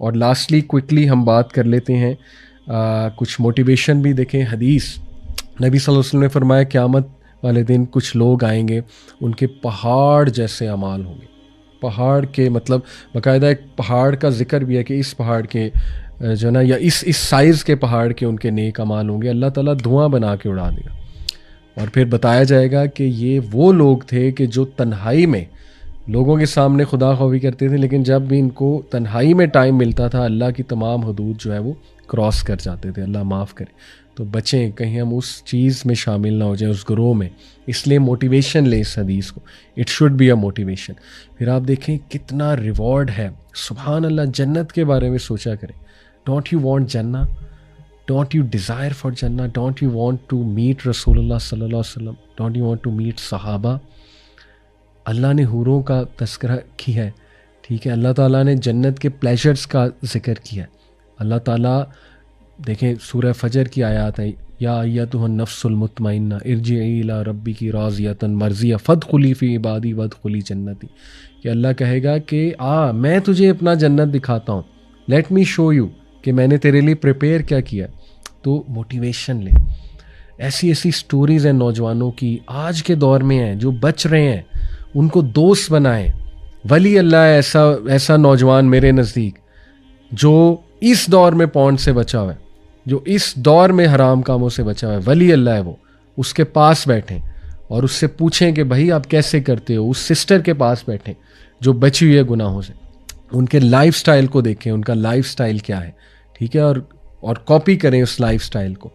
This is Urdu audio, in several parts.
اور لاسٹلی کوئکلی ہم بات کر لیتے ہیں کچھ موٹیویشن بھی. دیکھیں حدیث نبی صلی اللہ علیہ وسلم نے فرمایا قیامت والے دن کچھ لوگ آئیں گے ان کے پہاڑ جیسے اعمال ہوں گے. پہاڑ کے مطلب باقاعدہ ایک پہاڑ کا ذکر بھی ہے کہ اس پہاڑ کے جو ہے نا یا اس سائز کے پہاڑ کے ان کے نیک اعمال ہوں گے. اللہ تعالیٰ دھواں بنا کے اڑا دے گا. اور پھر بتایا جائے گا کہ یہ وہ لوگ تھے کہ جو تنہائی میں لوگوں کے سامنے خدا خوفی کرتے تھے، لیکن جب بھی ان کو تنہائی میں ٹائم ملتا تھا اللہ کی تمام حدود جو ہے وہ کراس کر جاتے تھے. اللہ معاف کرے. تو بچیں کہیں ہم اس چیز میں شامل نہ ہو جائیں، اس گروہ میں. اس لیے موٹیویشن لیں اس حدیث کو. It should be a motivation. پھر آپ دیکھیں کتنا ریوارڈ ہے. سبحان اللہ. جنت کے بارے میں سوچا کریں. ڈونٹ یو وانٹ جنہ؟ ڈونٹ یو ڈیزائر فار جنہ؟ Don't you want to meet رسول اللہ صلی اللہ علیہ وسلم؟ Don't you want to meet صحابہ؟ اللہ نے حوروں کا تذکرہ کیا ہے، ٹھیک ہے. اللہ تعالیٰ نے جنت کے پلیجرز کا ذکر کیا ہے. اللہ تعالیٰ دیکھیں سورہ فجر کی آیات ہیں، یا ایتھا النفس المطمئنہ ارجعی الی ربک راضیۃ مرضیہ فادخلی فی عبادی وادخلی جنتی. کہ اللہ کہے گا کہ میں تجھے اپنا جنت دکھاتا ہوں، لیٹ می شو یو کہ میں نے تیرے لیے پریپیئر کیا کیا. تو موٹیویشن لیں. ایسی سٹوریز ہیں نوجوانوں کی آج کے دور میں ہیں جو بچ رہے ہیں، ان کو دوست بنائیں. ولی اللہ ہے ایسا نوجوان میرے نزدیک جو اس دور میں پونڈ سے بچا ہوا ہے، جو اس دور میں حرام کاموں سے بچا ہوا ہے. ولی اللہ ہے وہ. اس کے پاس بیٹھیں اور اس سے پوچھیں کہ بھائی آپ کیسے کرتے ہو. اس سسٹر کے پاس بیٹھیں جو بچی ہوئی ہے گناہوں سے. ان کے لائف سٹائل کو دیکھیں، ان کا لائف سٹائل کیا ہے، ٹھیک ہے. اور کاپی کریں اس لائف سٹائل کو.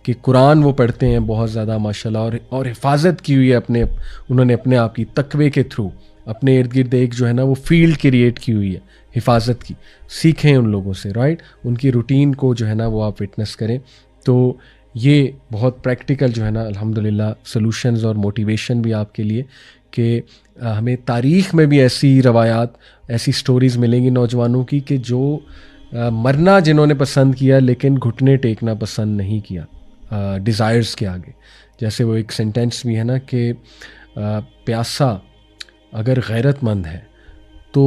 کہ قرآن وہ پڑھتے ہیں بہت زیادہ ماشاءاللہ، اور حفاظت کی ہوئی ہے انہوں نے اپنے آپ کی تقوی کے تھرو اپنے ارد گرد ایک جو ہے نا وہ فیلڈ کریٹ کی ہوئی ہے حفاظت کی. سیکھیں ان لوگوں سے، رائٹ. ان کی روٹین کو جو ہے نا وہ آپ وٹنس کریں. تو یہ بہت پریکٹیکل جو ہے نا الحمدللہ سلوشنز اور موٹیویشن بھی آپ کے لیے کہ ہمیں تاریخ میں بھی ایسی روایات، ایسی سٹوریز ملیں گی نوجوانوں کی کہ جو مرنا جنہوں نے پسند کیا لیکن گھٹنے ٹیکنا پسند نہیں کیا ڈیزائرز کے آگے. جیسے وہ ایک سینٹینس بھی ہے نا کہ پیاسا اگر غیرت مند ہے تو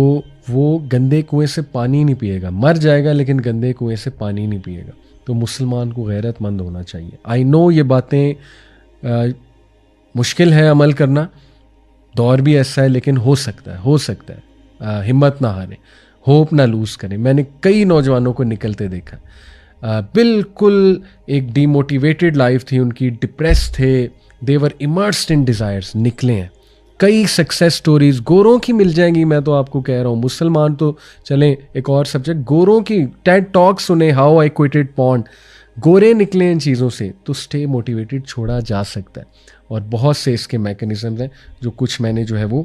وہ گندے کنویں سے پانی نہیں پیے گا، مر جائے گا لیکن گندے کنویں سے پانی نہیں پیے گا. تو مسلمان کو غیرت مند ہونا چاہیے. آئی نو یہ باتیں مشکل ہے عمل کرنا، دور بھی ایسا ہے، لیکن ہو سکتا ہے. ہمت نہ ہاریں، ہوپ نہ لوز کریں. میں نے کئی نوجوانوں کو نکلتے دیکھا، بالکل ایک ڈی موٹیویٹڈ لائف تھی ان کی، ڈپریس تھے، دے ور امرسڈ ان ڈیزائرز، نکلے ہیں. کئی سکسیس سٹوریز گوروں کی مل جائیں گی. میں تو آپ کو کہہ رہا ہوں، مسلمان تو چلیں ایک اور سبجیکٹ، گوروں کی ٹیڈ ٹاک سنیں، ہاؤ آئی کوئٹڈ پونڈ. گورے نکلے ان چیزوں سے تو سٹے موٹیویٹڈ چھوڑا جا سکتا ہے. اور بہت سے اس کے میکنزمز ہیں جو کچھ میں نے جو ہے وہ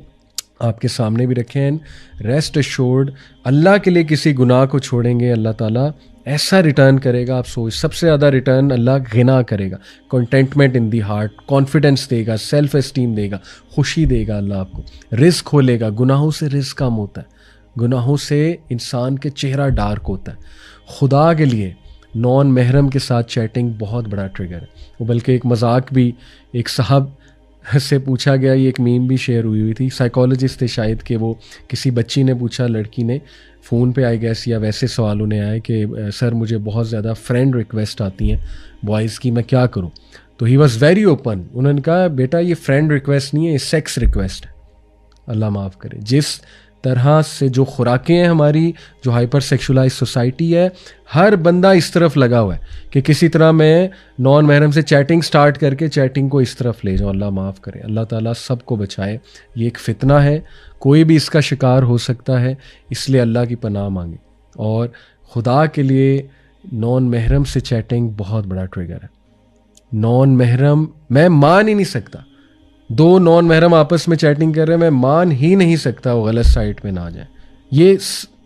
آپ کے سامنے بھی رکھے ہیں. ریسٹ ایشورڈ اللہ کے لیے کسی گناہ کو چھوڑیں گے اللہ تعالیٰ ایسا ریٹرن کرے گا. آپ سوچ، سب سے زیادہ ریٹرن اللہ غنا کرے گا، contentment in the heart, confidence دے گا، سیلف اسٹیم دے گا، خوشی دے گا. اللہ آپ کو رزق کھولے گا. گناہوں سے رزق کم ہوتا ہے، گناہوں سے انسان کے چہرہ ڈارک ہوتا ہے. خدا کے لیے نان محرم کے ساتھ چیٹنگ بہت بڑا ٹریگر ہے. وہ بلکہ ایک مذاق بھی ایک صاحب سے پوچھا گیا، یہ ایک میم بھی شیئر ہوئی تھی، سائیکالوجسٹ تھے شاید، کہ وہ کسی بچی نے پوچھا، لڑکی نے فون پہ آئی گیس یا ویسے سوال انہیں آئے کہ سر مجھے بہت زیادہ فرینڈ ریکویسٹ آتی ہیں بوائز کی، میں کیا کروں؟ تو ہی واز ویری اوپن. انہوں نے کہا بیٹا یہ فرینڈ ریکویسٹ نہیں ہے، یہ سیکس ریکویسٹ ہے. اللہ معاف کرے. جس طرح سے جو خوراکیں ہیں ہماری، جو ہائپر سیکشولائز سوسائٹی ہے، ہر بندہ اس طرف لگا ہوا ہے کہ کسی طرح میں نان محرم سے چیٹنگ سٹارٹ کر کے چیٹنگ کو اس طرف لے جاؤں. اللہ معاف کرے. اللہ تعالیٰ سب کو بچائے. یہ ایک فتنہ ہے، کوئی بھی اس کا شکار ہو سکتا ہے، اس لیے اللہ کی پناہ مانگے. اور خدا کے لیے نان محرم سے چیٹنگ بہت بڑا ٹریگر ہے. نان محرم میں مان ہی نہیں سکتا، دو نان محرم آپس میں چیٹنگ کر رہے ہیں، میں مان ہی نہیں سکتا وہ غلط سائٹ پہ نہ جائیں. یہ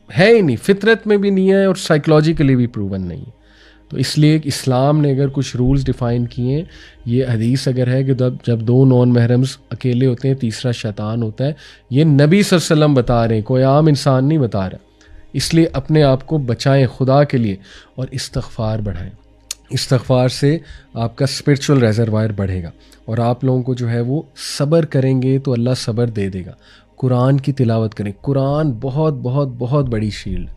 ہے ہی نہیں، فطرت میں بھی نہیں ہے اور سائیکلوجیکلی بھی پروون نہیں ہے. تو اس لیے اسلام نے اگر کچھ رولز ڈیفائن کیے ہیں، یہ حدیث اگر ہے کہ جب دو نان محرمز اکیلے ہوتے ہیں تیسرا شیطان ہوتا ہے، یہ نبی صلی اللہ علیہ وسلم بتا رہے ہیں، کوئی عام انسان نہیں بتا رہا. اس لیے اپنے آپ کو بچائیں خدا کے لیے اور استغفار بڑھائیں. استغفار سے آپ کا اسپرچول ریزروائر بڑھے گا اور آپ لوگوں کو جو ہے وہ صبر کریں گے تو اللہ صبر دے دے گا. قرآن کی تلاوت کریں. قرآن بہت بہت بہت بڑی شیلڈ.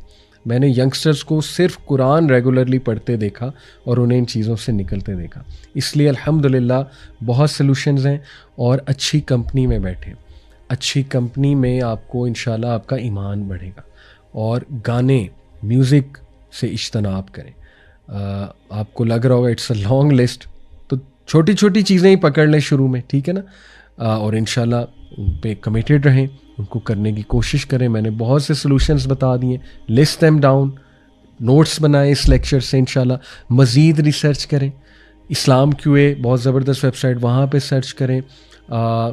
میں نے ینگسٹرز کو صرف قرآن ریگولرلی پڑھتے دیکھا اور انہیں ان چیزوں سے نکلتے دیکھا. اس لیے الحمدللہ بہت سلوشنز ہیں. اور اچھی کمپنی میں بیٹھیں, اچھی کمپنی میں آپ کو انشاءاللہ آپ کا ایمان بڑھے گا. اور گانے, میوزک سے اجتناب کریں. آپ کو لگ رہا ہوگا اٹس اے لانگ لسٹ, تو چھوٹی چھوٹی چیزیں ہی پکڑ لیں شروع میں, ٹھیک ہے نا, اور انشاءاللہ ان پہ کمیٹیڈ رہیں, ان کو کرنے کی کوشش کریں. میں نے بہت سے سلوشنز بتا دیے, لسٹ دیم ڈاؤن, نوٹس بنائیں اس لیکچر سے. انشاءاللہ مزید ریسرچ کریں. اسلام کیو اے بہت زبردست ویب سائٹ, وہاں پہ سرچ کریں,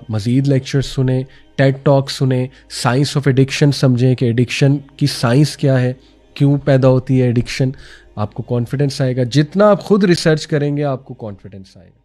مزید لیکچر سنیں, ٹیڈ ٹاک سنیں, سائنس آف ایڈکشن سمجھیں کہ ایڈکشن کی سائنس کیا ہے, کیوں پیدا ہوتی ہے ایڈکشن. آپ کو کانفیڈنس آئے گا. جتنا آپ خود ریسرچ کریں گے آپ کو کانفیڈنس آئے گا.